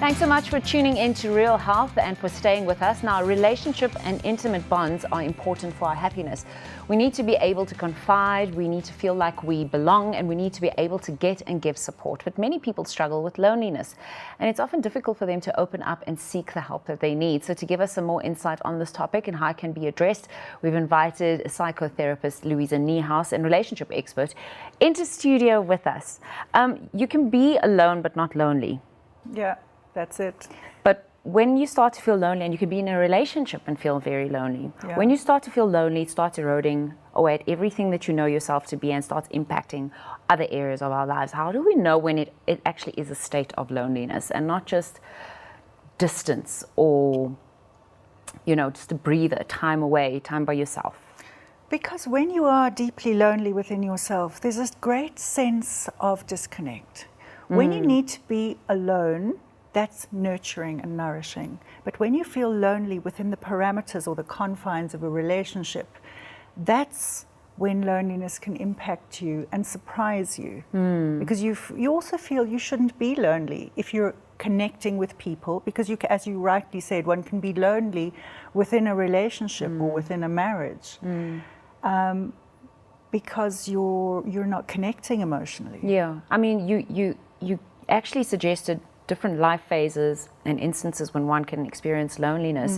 Thanks so much for tuning in to Real Health and for staying with us. Now, relationship and intimate bonds are important for our happiness. We need to be able to confide, we need to feel like we belong, and we need to be able to get and give support. But many people struggle with loneliness, and it's often difficult for them to open up and seek the help that they need. So to give us some more insight on this topic and how it can be addressed, we've invited psychotherapist Louisa Niehaus and relationship expert into studio with us. You can be alone but not lonely. Yeah. That's it. But when you start to feel lonely, and you can be in a relationship and feel very lonely, when you start to feel lonely, it starts eroding away at everything that you know yourself to be and starts impacting other areas of our lives. How do we know when it actually is a state of loneliness and not just distance or, just a breather, time away, time by yourself? Because when you are deeply lonely within yourself, there's this great sense of disconnect. When you need to be alone, that's nurturing and nourishing. But when you feel lonely within the parameters or the confines of a relationship, that's when loneliness can impact you and surprise you. Because you also feel you shouldn't be lonely if you're connecting with people, because as you rightly said, one can be lonely within a relationship or within a marriage. Because you're not connecting emotionally. Yeah, I mean, you actually suggested different life phases and instances when one can experience loneliness.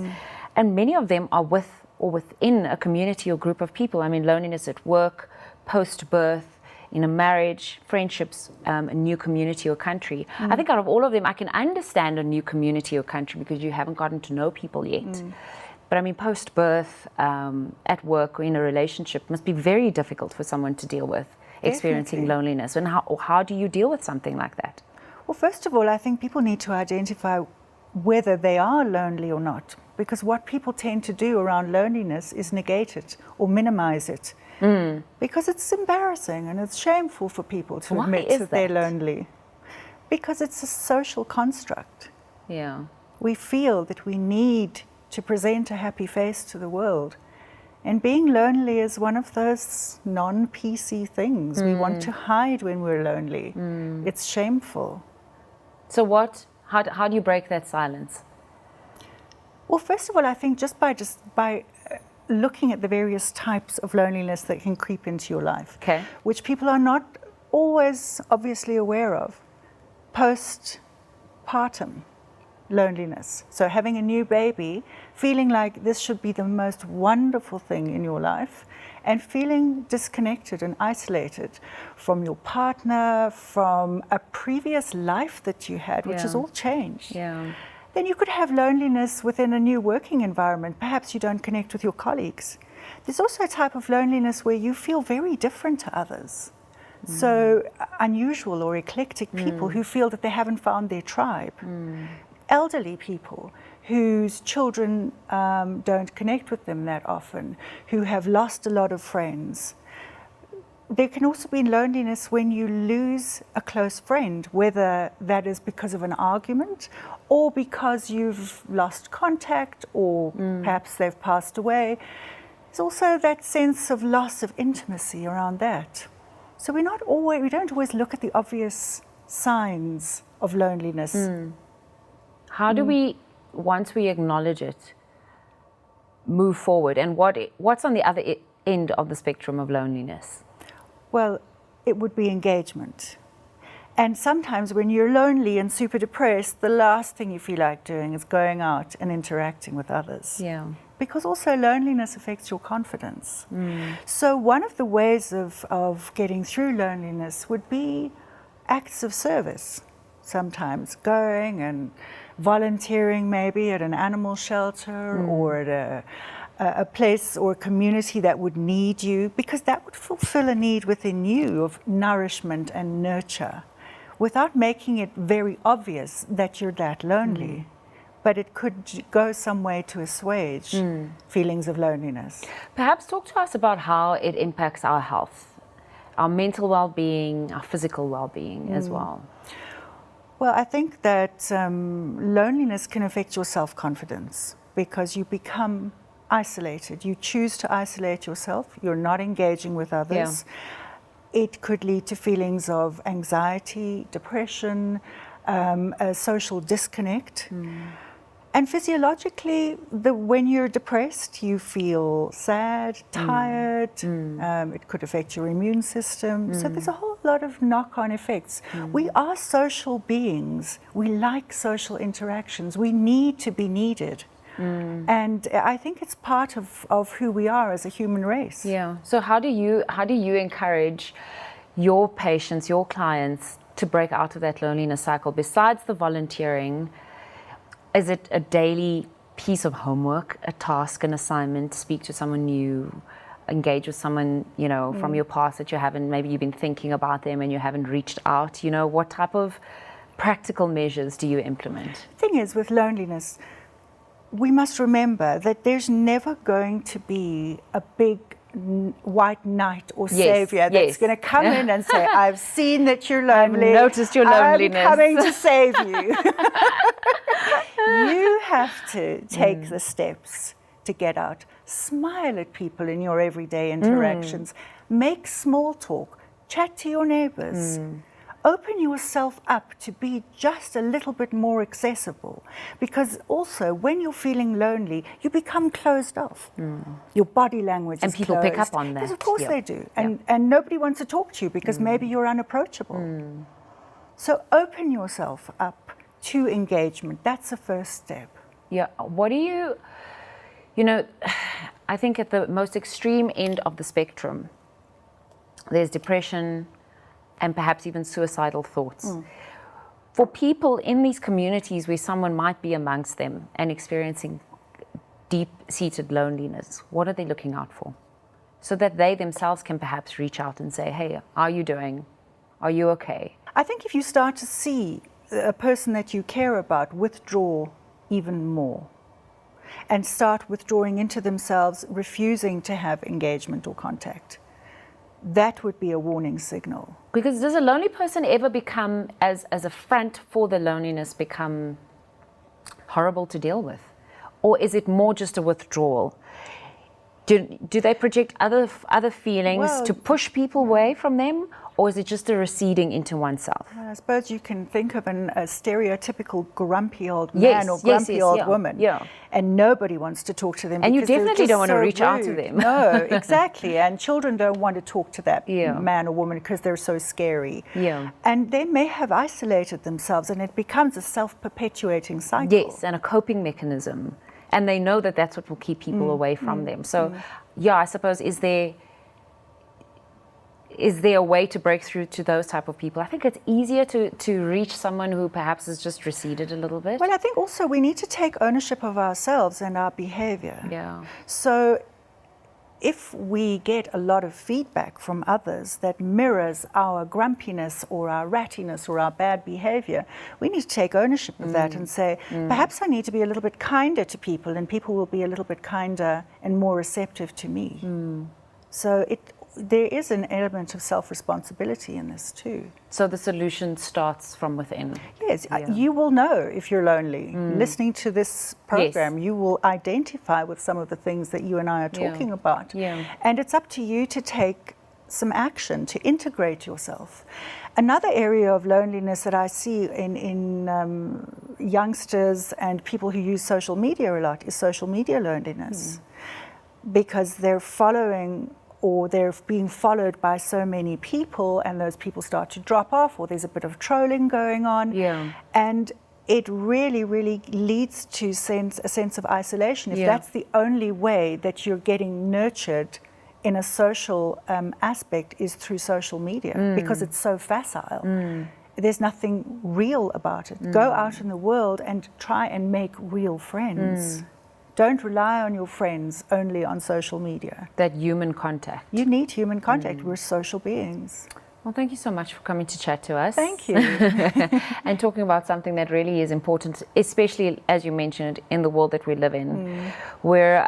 And many of them are with or within a community or group of people. I mean, loneliness at work, post-birth, in a marriage, friendships, a new community or country. I think out of all of them, I can understand a new community or country because you haven't gotten to know people yet. But I mean, post-birth, at work or in a relationship must be very difficult for someone to deal with, experiencing loneliness. And how do you deal with something like that? Well, first of all, I think people need to identify whether they are lonely or not, because what people tend to do around loneliness is negate it or minimize it, because it's embarrassing and it's shameful for people to admit that they're lonely, because it's a social construct. Yeah. We feel that we need to present a happy face to the world, and being lonely is one of those non-PC things. We want to hide when we're lonely. It's shameful. So how do you break that silence? Well, first of all, I think just by looking at the various types of loneliness that can creep into your life, which people are not always obviously aware of. Postpartum loneliness. So having a new baby, feeling like this should be the most wonderful thing in your life, and feeling disconnected and isolated from your partner, from a previous life that you had, which has all changed. Then you could have loneliness within a new working environment. Perhaps you don't connect with your colleagues. There's also a type of loneliness where you feel very different to others. So unusual or eclectic people who feel that they haven't found their tribe. Elderly people whose children don't connect with them that often, who have lost a lot of friends. There can also be loneliness when you lose a close friend, whether that is because of an argument or because you've lost contact or perhaps they've passed away. There's also that sense of loss of intimacy around that. So we don't always look at the obvious signs of loneliness. How do we, once we acknowledge it, move forward? And what's on the other end of the spectrum of loneliness? Well, it would be engagement. And sometimes when you're lonely and super depressed, the last thing you feel like doing is going out and interacting with others. Because also loneliness affects your confidence. So one of the ways of getting through loneliness would be acts of service. Sometimes going and volunteering maybe at an animal shelter or at a place or a community that would need you, because that would fulfill a need within you of nourishment and nurture without making it very obvious that you're that lonely. But it could go some way to assuage feelings of loneliness. Perhaps talk to us about how it impacts our health, our mental well-being, our physical well-being as well. Well, I think that loneliness can affect your self-confidence because you become isolated. You choose to isolate yourself. You're not engaging with others. It could lead to feelings of anxiety, depression, a social disconnect. And physiologically, when you're depressed, you feel sad, tired. It could affect your immune system. So there's a whole lot of knock-on effects. We are social beings. We like social interactions. We need to be needed. And I think it's part of who we are as a human race. Yeah. So how do you encourage your patients, your clients, to break out of that loneliness cycle? Besides the volunteering, is it a daily piece of homework, a task, an assignment, speak to someone new, engage with someone, from your past that maybe you've been thinking about them and you haven't reached out? What type of practical measures do you implement? The thing is, with loneliness, we must remember that there's never going to be a big white knight or savior that's going to come in and say, I've seen that you're lonely. I've noticed your loneliness. I'm coming to save you. You have to take the steps to get out. Smile at people in your everyday interactions. Make small talk. Chat to your neighbors. Open yourself up to be just a little bit more accessible, because also when you're feeling lonely, you become closed off. Your body language and is people closed. pick up on that. Yes, of course they do. And nobody wants to talk to you because maybe you're unapproachable. So open yourself up to engagement. That's the first step. Yeah. What do you I think at the most extreme end of the spectrum, there's depression and perhaps even suicidal thoughts. For people in these communities where someone might be amongst them and experiencing deep-seated loneliness, what are they looking out for? So that they themselves can perhaps reach out and say, hey, how are you doing? Are you okay? I think if you start to see a person that you care about withdraw even more and start withdrawing into themselves, refusing to have engagement or contact, that would be a warning signal. Because does a lonely person ever become, as a front for the loneliness, become horrible to deal with? Or is it more just a withdrawal? Do they project other feelings to push people away from them? Or is it just a receding into oneself? I suppose you can think of a stereotypical grumpy old man or grumpy old woman. Yeah. And nobody wants to talk to them. And you because definitely don't want to so reach out rude. to them. No, exactly. And children don't want to talk to that man or woman because they're so scary. Yeah. And they may have isolated themselves, and it becomes a self-perpetuating cycle. Yes, and a coping mechanism. And they know that that's what will keep people away from them. So, I suppose, is there a way to break through to those type of people? I think it's easier to reach someone who perhaps has just receded a little bit. Well, I think also we need to take ownership of ourselves and our behavior. Yeah. So if we get a lot of feedback from others that mirrors our grumpiness or our rattiness or our bad behavior, we need to take ownership of that and say, perhaps I need to be a little bit kinder to people, and people will be a little bit kinder and more receptive to me. So there is an element of self-responsibility in this too. So the solution starts from within. Yes, you will know if you're lonely. Listening to this program, you will identify with some of the things that you and I are talking about. Yeah. And it's up to you to take some action, to integrate yourself. Another area of loneliness that I see in youngsters and people who use social media a lot is social media loneliness. Because they're following, or they're being followed by so many people, and those people start to drop off, or there's a bit of trolling going on. Yeah. And it really, really leads to a sense of isolation. If that's the only way that you're getting nurtured in a social aspect is through social media, because it's so facile. There's nothing real about it. Go out in the world and try and make real friends. Don't rely on your friends only on social media. That human contact. You need human contact. We're social beings. Well, thank you so much for coming to chat to us. Thank you. And talking about something that really is important, especially, as you mentioned, in the world that we live in. We're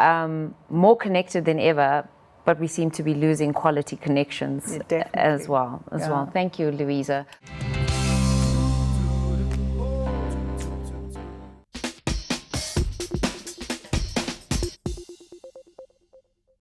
more connected than ever, but we seem to be losing quality connections as well. Thank you, Louisa.